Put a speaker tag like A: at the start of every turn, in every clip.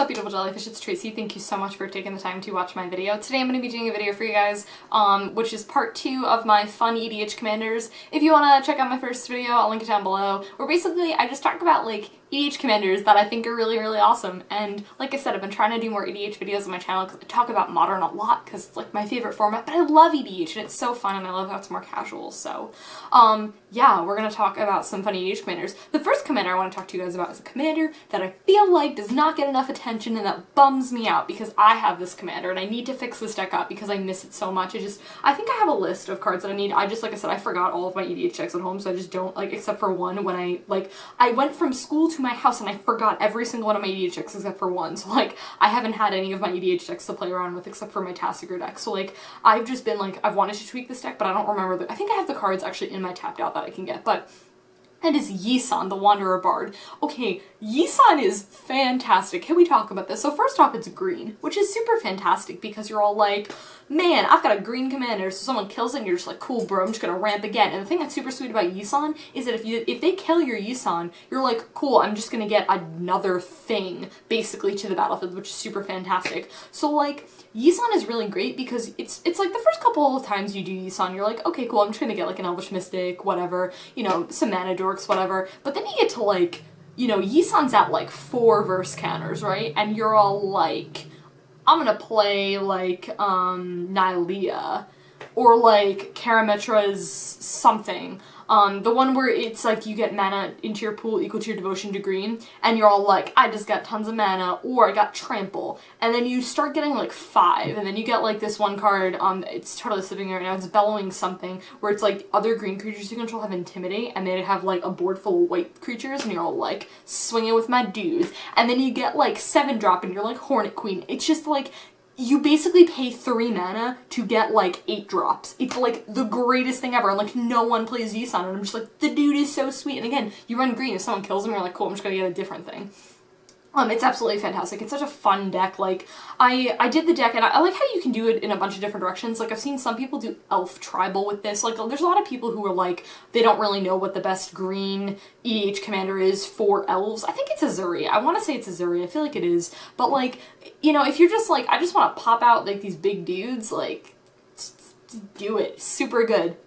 A: up, beautiful jellyfish? It's Tracy. Thank you so much for taking the time to watch my video. Today I'm going to be doing a video for you guys, which is part 2 of my fun EDH Commanders. If you want to check out my first video, I'll link it down below, where basically I just talk about, like, EDH Commanders that I think are really, really awesome. And like I said, I've been trying to do more EDH videos on my channel because I talk about Modern a lot because it's like my favorite format, but I love EDH and it's so fun and I love how it's more casual. So, yeah, we're going to talk about some fun EDH Commanders. The first commander I want to talk to you guys about is a commander that I feel like does not get enough attention and that bums me out because I have this commander and I need to fix this deck up because I miss it so much. I think I have a list of cards that I need. Like I said, I forgot all of my EDH decks at home, so I just don't, like, except for one when I went from school to my house and I forgot every single one of my EDH decks except for one. So, like, I haven't had any of my EDH decks to play around with except for my Tassiger deck. So, like, I've just been, like, I've wanted to tweak this deck, but I don't remember I think I have the cards actually in my tapped out that I can get, but that is Yisan, the Wanderer Bard. Okay, Yisan is fantastic. Can we talk about this? So first off, it's green, which is super fantastic because you're all like, man, I've got a green commander, so someone kills it and you're just like, cool, bro, I'm just gonna ramp again. And the thing that's super sweet about Yisan is that if they kill your Yisan, you're like, cool, I'm just gonna get another thing, basically, to the battlefield, which is super fantastic. So, like, Yisan is really great because it's like the first couple of times you do Yisan, you're like, okay, cool, I'm just gonna get like an Elvish Mystic, whatever, you know, some mana dorks, whatever. But then you get to, like, you know, Yisan's at like 4 verse counters, right? And you're all like, I'm gonna play like Nylea or like Karametra's something. The one where it's like you get mana into your pool equal to your devotion to green, and you're all like, I just got tons of mana, or I got trample. And then you start getting like 5, and then you get like this one card, it's totally slipping right now, it's Bellowing something, where it's like other green creatures you control have intimidate, and they have like a board full of white creatures, and you're all like, swinging with my dudes. And then you get like 7-drop, and you're like Hornet Queen. It's just like, you basically pay 3 mana to get like 8 drops. It's like the greatest thing ever, and like no one plays Yisan, and I'm just like, the dude is so sweet. And again, you run green, if someone kills him, you're like, cool, I'm just gonna get a different thing. It's absolutely fantastic. It's such a fun deck. Like, I did the deck, and I like how you can do it in a bunch of different directions. Like, I've seen some people do Elf Tribal with this. Like, there's a lot of people who are like, they don't really know what the best green EDH commander is for elves. I think it's Azuri. I want to say it's Azuri. I feel like it is. But, like, you know, if you're just like, I just want to pop out, like, these big dudes, like, just do it. Super good.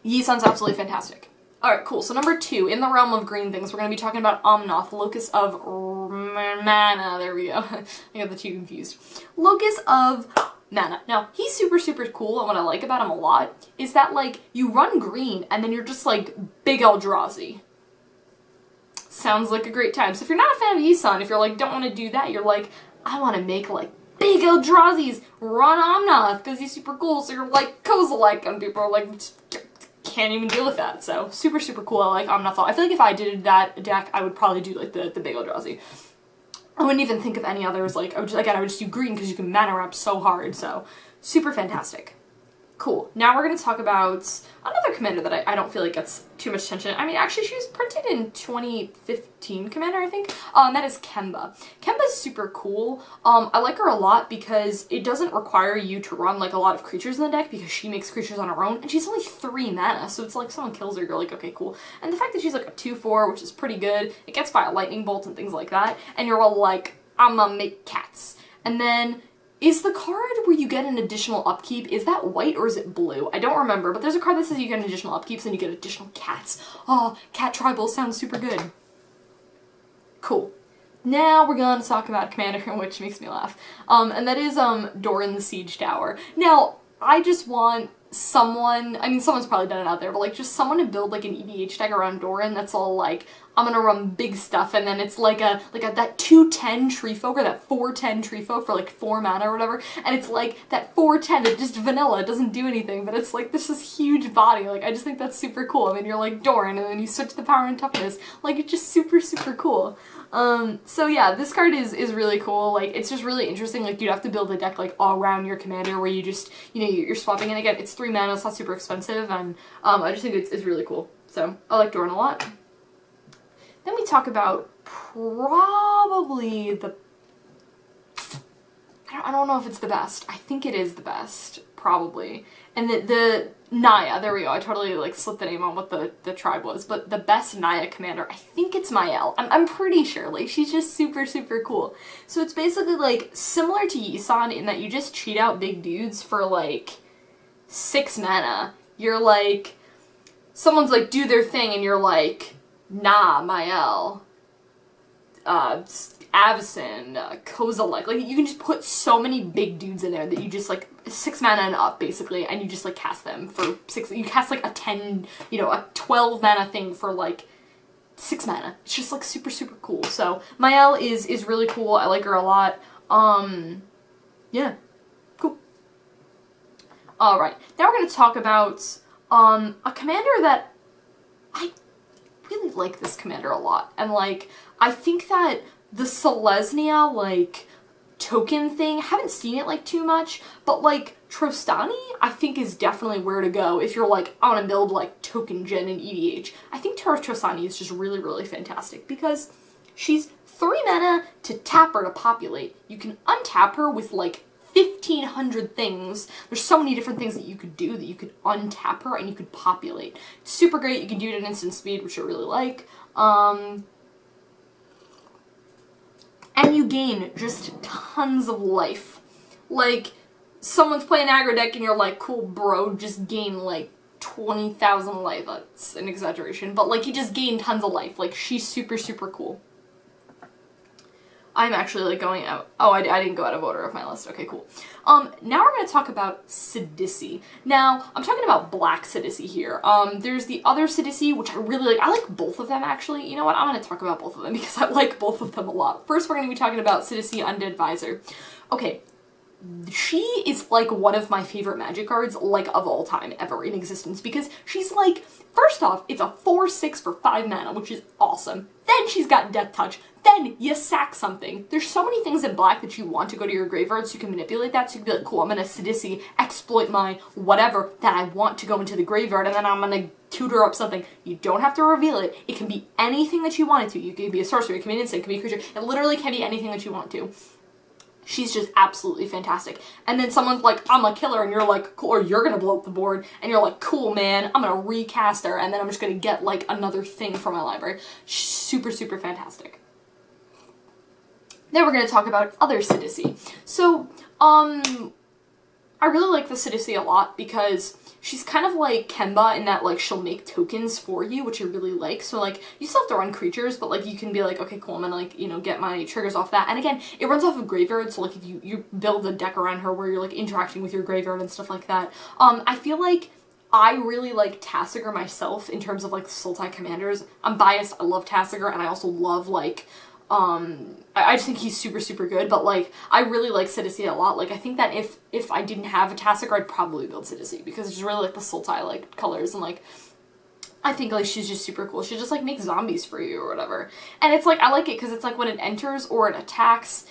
A: Yisan's absolutely fantastic. Alright, cool. So number 2, in the realm of green things, we're going to be talking about Omnath, Locas of Mana. There we go. I got the 2 confused. Locas of Mana. Now, he's super, super cool, and what I like about him a lot is that, like, you run green, and then you're just, like, big Eldrazi. Sounds like a great time. So if you're not a fan of Yisan, if you're, like, don't want to do that, you're like, I want to make, like, big Eldrazi's, run Omnath, because he's super cool, so you're, like, Kozilek, and people are like, can't even deal with that. So super, super cool. I like Omnath. I feel like if I did that deck, I would probably do like the big Eldrazi. I wouldn't even think of any others. Like, I would just do green because you can mana wrap so hard. So super fantastic. Cool. Now we're going to talk about another commander that I don't feel like gets too much attention. I mean, actually, she was printed in 2015 commander, I think. And that is Kemba. Kemba's super cool. I like her a lot because it doesn't require you to run, like, a lot of creatures in the deck because she makes creatures on her own, and she's only 3 mana, so it's like someone kills her, you're like, okay, cool. And the fact that she's like a 2/4, which is pretty good, it gets by a lightning bolt and things like that, and you're all like, I'm gonna make cats. And then, is the card where you get an additional upkeep, is that white or is it blue? I don't remember, but there's a card that says you get an additional upkeeps and you get additional cats. Oh, cat tribal sounds super good. Cool. Now we're going to talk about a commander, which makes me laugh. And that is Doran the Siege Tower. Now, I just want someone, I mean, someone's probably done it out there, but like just someone to build like an EDH deck around Doran that's all like, I'm gonna run big stuff, and then it's like that 2/10 tree folk or that 4/10 tree folk for like 4 mana or whatever, and it's like that 4/10, it's just vanilla, it doesn't do anything, but it's like this huge body. Like, I just think that's super cool. I mean, you're like Doran, and then you switch the power and toughness. Like, it's just super, super cool. So yeah, this card is really cool. Like, it's just really interesting. Like, you'd have to build a deck like all around your commander where you just, you know, you're swapping, and again, it's 3 mana, it's not super expensive, and I just think it's really cool. So I like Doran a lot. Then we talk about probably the, I don't know if it's the best. I think it is the best. probably. And the Naya, there we go, I totally like slipped the name on what the tribe was, but the best Naya commander, I think it's Mayael. I'm pretty sure, like, she's just super, super cool. So it's basically, like, similar to Yisan in that you just cheat out big dudes for, like, 6 mana. You're like, someone's like, do their thing, and you're like, nah, Mayael. Avacyn, Kozilek, like, you can just put so many big dudes in there that you just, like, 6 mana and up, basically, and you just, like, cast them for 6, you cast, like, a 10, you know, a 12 mana thing for, like, 6 mana. It's just, like, super, super cool. So, Mayael is really cool. I like her a lot. Yeah. Cool. Alright, now we're gonna talk about, a commander that I really like this commander a lot, and, like, I think that the Selesnya, like, token thing, I haven't seen it, like, too much, but, like, Trostani, I think is definitely where to go if you're, like, I want to build, like, token gen in EDH. I think Trostani is just really, really fantastic, because she's 3 mana to tap her to populate. You can untap her with, like, 1,500 things. There's so many different things that you could do that you could untap her and you could populate. It's super great. You can do it at instant speed, which I really like. And you gain just tons of life. Like, someone's playing aggro deck and you're like, cool bro, just gain like 20,000 life. That's an exaggeration, but like you just gain tons of life. Like, she's super, super cool. I'm actually like going out. Oh, I didn't go out of order of my list. Okay, cool. Now we're going to talk about Sidisi. Now, I'm talking about black Sidisi here. There's the other Sidisi, which I really like. I like both of them, actually. You know what? I'm going to talk about both of them because I like both of them a lot. First, we're going to be talking about Sidisi Undead Vizier. Okay. She is like one of my favorite magic cards, like, of all time ever in existence, because she's like, first off, it's a 4/6 for 5 mana, which is awesome. Then she's got Death Touch. Then you sack something. There's so many things in black that you want to go to your graveyard so you can manipulate that, so you can be like, cool, I'm gonna Sidisi, exploit my whatever that I want to go into the graveyard, and then I'm gonna tutor up something. You don't have to reveal it. It can be anything that you want it to. You can be a sorcerer, it can be an instant, it can be a creature. It literally can be anything that you want to. She's just absolutely fantastic. And then someone's like, I'm a killer, and you're like, cool, or you're gonna blow up the board, and you're like, cool, man, I'm gonna recast her, and then I'm just gonna get, like, another thing from my library. Super, super fantastic. Then we're gonna talk about other Sidisi. So, I really like the Sidisi a lot because she's kind of like Kemba in that, like, she'll make tokens for you, which I really like. So, like, you still have to run creatures, but, like, you can be like, okay, cool, I'm gonna, like, you know, get my triggers off that. And again, it runs off of graveyard, so, like, if you build a deck around her where you're, like, interacting with your graveyard and stuff like that. I feel like I really like Tasigur myself in terms of, like, Sultai Commanders. I'm biased, I love Tasigur, and I also love, like, I just think he's super, super good, but, like, I really like Sidisi a lot. Like, I think that if I didn't have a Tasigur, I'd probably build Sidisi, because it's really, like, the Sultai, like, colors, and, like, I think, like, she's just super cool. She just, like, makes zombies for you or whatever. And it's, like, I like it because it's, like, when it enters or it attacks,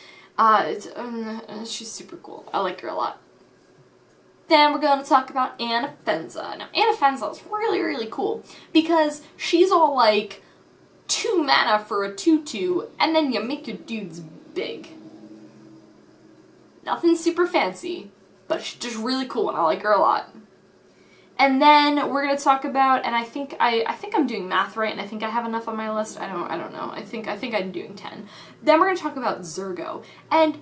A: she's super cool. I like her a lot. Then we're going to talk about Anafenza. Now, Anafenza is really, really cool because she's all, like, 2 mana for a 2/2, and then you make your dudes big. Nothing super fancy, but she's just really cool, and I like her a lot. And then we're gonna talk about, and I think I'm doing math right, and I think I have enough on my list. I don't know. I think I'm doing 10. Then we're gonna talk about Zurgo, and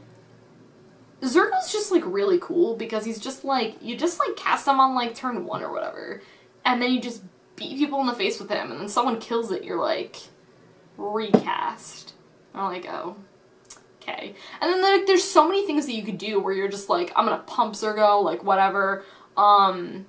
A: Zurgo's just, like, really cool because he's just, like, you just, like, cast him on, like, turn 1 or whatever, and then you just beat people in the face with him, and then someone kills it, you're like, recast. I'm like, oh, okay. And then, like, there's so many things that you could do where you're just like, I'm gonna pump Zurgo, like, whatever. And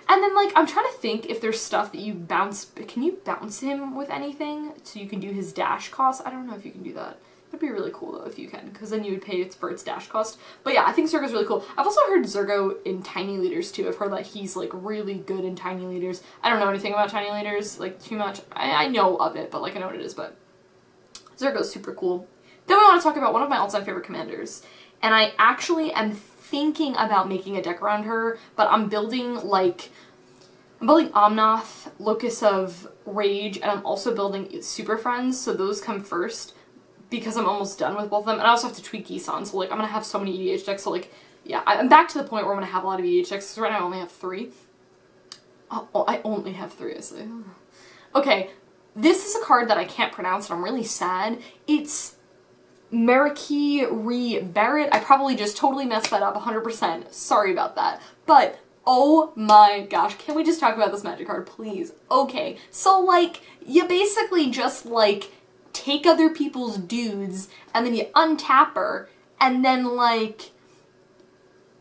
A: then, like, I'm trying to think if there's stuff that you bounce, can you bounce him with anything so you can do his dash cost? I don't know if you can do that. That'd be really cool, though, if you can, because then you would pay it for its dash cost. But yeah, I think Zurgo's really cool. I've also heard Zurgo in Tiny Leaders, too. I've heard that he's, like, really good in Tiny Leaders. I don't know anything about Tiny Leaders, like, too much. I know of it, but, like, I know what it is, but Zurgo's super cool. Then we want to talk about one of my all-time favorite commanders, and I actually am thinking about making a deck around her, but I'm building, like, Omnath, Locas of Rage, and I'm also building Super Friends, so those come first, because I'm almost done with both of them, and I also have to tweak Yisan, so, like, I'm gonna have so many EDH decks, so, like, yeah, I'm back to the point where I'm gonna have a lot of EDH decks, because right now I only have 3. Oh, I only have 3, I say. Okay, this is a card that I can't pronounce and I'm really sad. It's Merieke Berit. I probably just totally messed that up 100%. Sorry about that. But, oh my gosh, can we just talk about this magic card, please? Okay, so like, you basically just like, take other people's dudes, and then you untap her, and then like,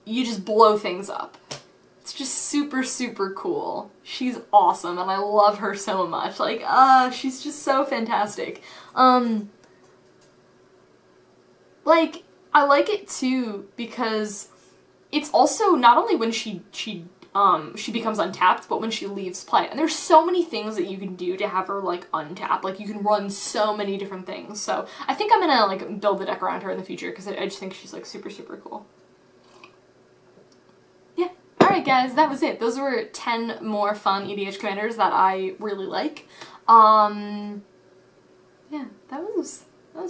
A: you just blow things up. It's just super, super cool. She's awesome, and I love her so much. Like, she's just so fantastic. Like, I like it too, because it's also not only when she becomes untapped, but when she leaves play. And there's so many things that you can do to have her, like, untap. Like, you can run so many different things. So, I think I'm gonna, like, build the deck around her in the future, because I just think she's, like, super, super cool. Alright guys, that was it. Those were 10 more fun EDH Commanders that I really like. Yeah, that was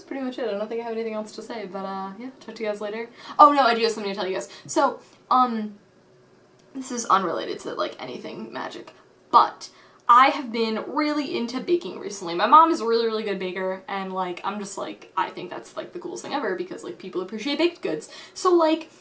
A: pretty much it. I don't think I have anything else to say, but yeah, talk to you guys later. Oh no, I do have something to tell you guys. So, this is unrelated to, like, anything magic, but I have been really into baking recently. My mom is a really, really good baker, and, like, I'm just, like, I think that's, like, the coolest thing ever, because, like, people appreciate baked goods. So, like,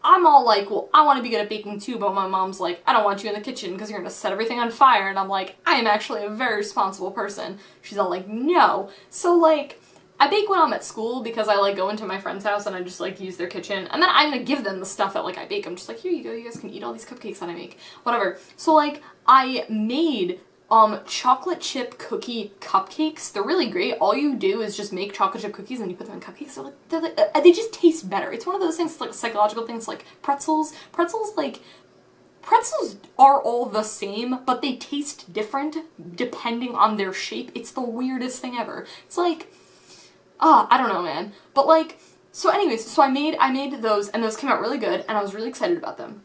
A: I'm all like, well, I want to be good at baking too, but my mom's like, I don't want you in the kitchen because you're going to set everything on fire, and I'm like, I am actually a very responsible person. She's all like, no. So, like, I bake when I'm at school because I, like, go into my friend's house and I just, like, use their kitchen, and then I'm going to give them the stuff that, like, I bake. I'm just like, here you go, you guys can eat all these cupcakes that I make. Whatever. So, like, I made chocolate chip cookie cupcakes. They're really great. All you do is just make chocolate chip cookies and you put them in cupcakes. They just taste better. It's one of those things, like psychological things, like pretzels. Pretzels are all the same, but they taste different depending on their shape. It's the weirdest thing ever. It's like, I don't know, man. But like, so anyways, so I made those, and those came out really good, and I was really excited about them.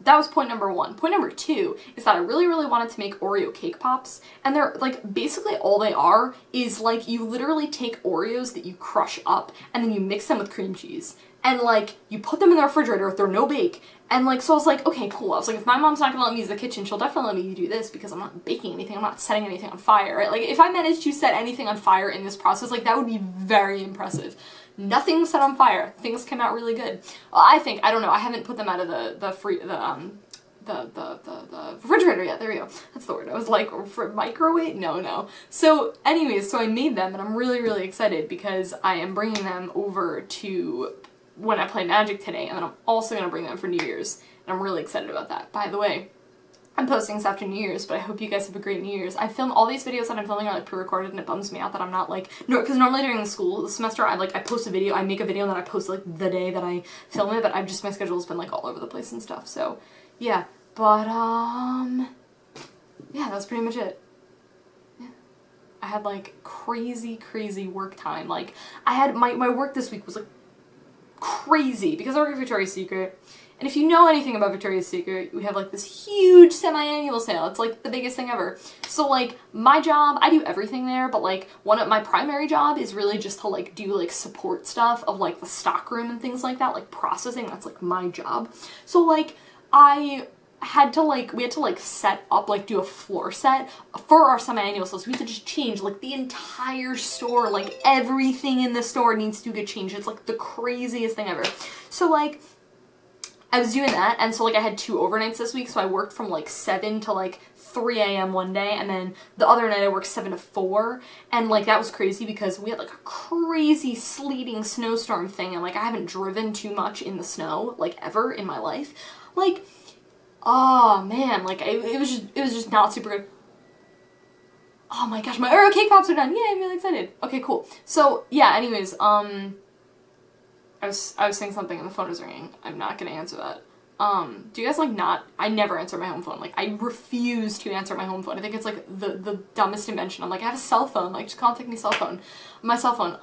A: That was point number 1. Point number 2 is that I really, really wanted to make Oreo cake pops, and they're, like, basically all they are is, like, you literally take Oreos that you crush up, and then you mix them with cream cheese, and, like, you put them in the refrigerator if they're no bake, and, like, so I was like, okay, cool. I was like, if my mom's not gonna let me use the kitchen, she'll definitely let me do this, because I'm not baking anything, I'm not setting anything on fire, right? Like, if I managed to set anything on fire in this process, like, that would be very impressive. Nothing set on fire. Things came out really good. I think, I don't know, I haven't put them out of the refrigerator yet. There we go. That's the word. I was like, for microwave? No. So anyways, so I made them, and I'm really, really excited because I am bringing them over to when I play Magic today, and then I'm also going to bring them for New Year's, and I'm really excited about that. By the way, I'm posting this after New Year's, but I hope you guys have a great New Year's. I film all these videos that I'm filming are, like, pre-recorded, and it bums me out that I'm not, like, no, because normally during the semester, I post a video, I make a video, and then I post, like, the day that I film it, but my schedule's been, like, all over the place and stuff, so, yeah. But, yeah, that's pretty much it. Yeah. I had, like, crazy, crazy work time. Like, I had, my work this week was, like, crazy, because I work at Victoria's Secret. And if you know anything about Victoria's Secret, we have, like, this huge semi-annual sale. It's, like, the biggest thing ever. So, like, my job, I do everything there, but, like, my primary job is really just to, like, do, like, support stuff of, like, the stockroom and things like that, like, processing. That's, like, my job. So, like, we had to, like, set up, like, do a floor set for our semi-annual sale. So we had to just change, like, the entire store. Like, everything in the store needs to get changed. It's, like, the craziest thing ever. So, like, I was doing that, and so, like, I had 2 overnights this week, so I worked from, like, 7 to, like, 3 a.m. one day, and then the other night I worked 7 to 4, and, like, that was crazy because we had, like, a crazy sleeting snowstorm thing, and, like, I haven't driven too much in the snow, like, ever in my life. Like, oh, man, like, it was just not super good. Oh my gosh, my Oreo cake pops are done! Yay, I'm really excited! Okay, cool. So, yeah, anyways, I was saying something and the phone was ringing. I'm not gonna answer that. Do you guys, like, I never answer my home phone. Like, I refuse to answer my home phone. I think it's, like, the dumbest invention. I'm like, I have a cell phone. Like, just contact me my cell phone.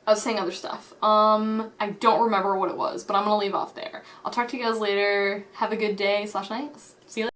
A: I was saying other stuff. I don't remember what it was, but I'm gonna leave off there. I'll talk to you guys later. Have a good day / night.